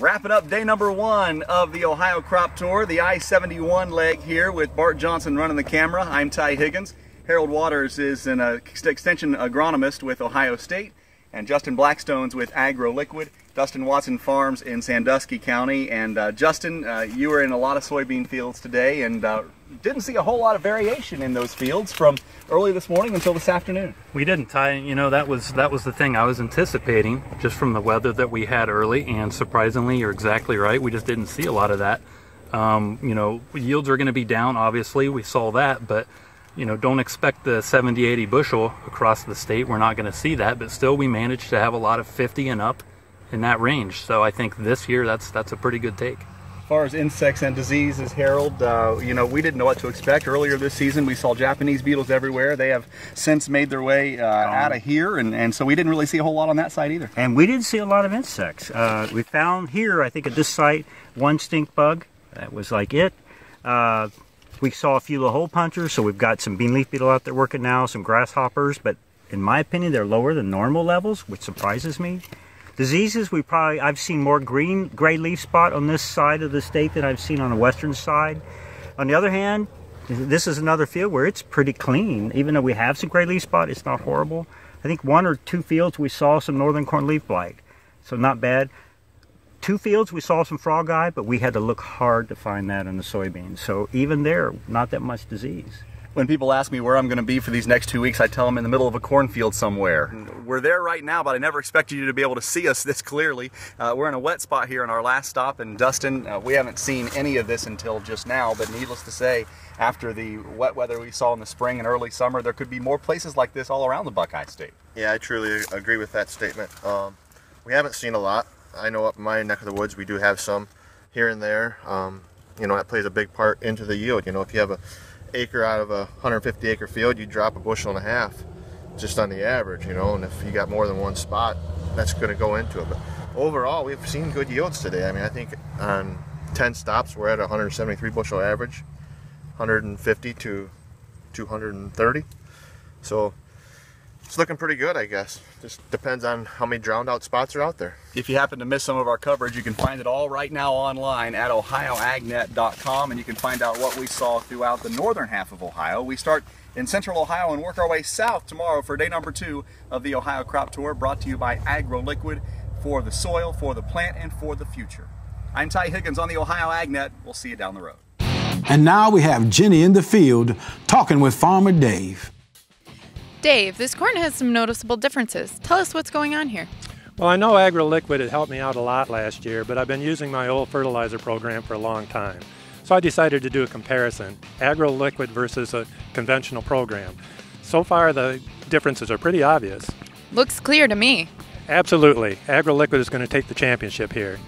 Wrapping up day number 1 of the Ohio Crop Tour, the I-71 leg here with Bart Johnson running the camera. I'm Ty Higgins. Harold Waters is an extension agronomist with Ohio State, and Justin Blackstone's with AgroLiquid. Dustin Watson Farms in Sandusky County. And Justin, you were in a lot of soybean fields today and didn't see a whole lot of variation in those fields from early this morning until this afternoon. We didn't, Ty. You know, that was the thing I was anticipating just from the weather that we had early, and surprisingly, you're exactly right, we just didn't see a lot of that. You know, yields are going to be down, obviously, we saw that, but you know, don't expect the 70-80 bushel across the state. We're not going to see that, but still we managed to have a lot of 50 and up in that range. So I think this year that's a pretty good take. As far as insects and diseases, Harold, you know, we didn't know what to expect. Earlier this season we saw Japanese beetles everywhere. They have since made their way out of here, and so we didn't really see a whole lot on that side either. And we didn't see a lot of insects. We found here, I think at this site, one stink bug. That was like it. We saw a few little hole punchers, so we've got some bean leaf beetle out there working now, some grasshoppers, but in my opinion they're lower than normal levels, which surprises me. Diseases, I've seen more gray leaf spot on this side of the state than I've seen on the western side. On the other hand, this is another field where it's pretty clean. Even though we have some gray leaf spot, it's not horrible. I think 1 or 2 fields we saw some northern corn leaf blight, so not bad. 2 fields we saw some frog eye, but we had to look hard to find that in the soybeans. So even there, not that much disease. When people ask me where I'm going to be for these next 2 weeks, I tell them in the middle of a cornfield somewhere. We're there right now, but I never expected you to be able to see us this clearly. We're in a wet spot here in our last stop, and Dustin, we haven't seen any of this until just now, but needless to say, after the wet weather we saw in the spring and early summer, there could be more places like this all around the Buckeye State. Yeah, I truly agree with that statement. We haven't seen a lot. I know up in my neck of the woods we do have some here and there. You know, that plays a big part into the yield. You know, if you have an acre out of a 150 acre field, you drop 1.5 bushels just on the average, you know, and if you got more than one spot, that's going to go into it. But overall, we've seen good yields today. I mean, I think on 10 stops we're at 173 bushel average, 150 to 230. So it's looking pretty good, I guess. Just depends on how many drowned out spots are out there. If you happen to miss some of our coverage, you can find it all right now online at ohioagnet.com, and you can find out what we saw throughout the northern half of Ohio. We start in central Ohio and work our way south tomorrow for day number 2 of the Ohio Crop Tour, brought to you by AgroLiquid, for the soil, for the plant, and for the future. I'm Ty Higgins on the Ohio AgNet. We'll see you down the road. And now we have Jenny in the field talking with Farmer Dave. Dave, this corn has some noticeable differences. Tell us what's going on here. Well, I know AgroLiquid had helped me out a lot last year, but I've been using my old fertilizer program for a long time. So I decided to do a comparison, AgroLiquid versus a conventional program. So far, the differences are pretty obvious. Looks clear to me. Absolutely. AgroLiquid is going to take the championship here.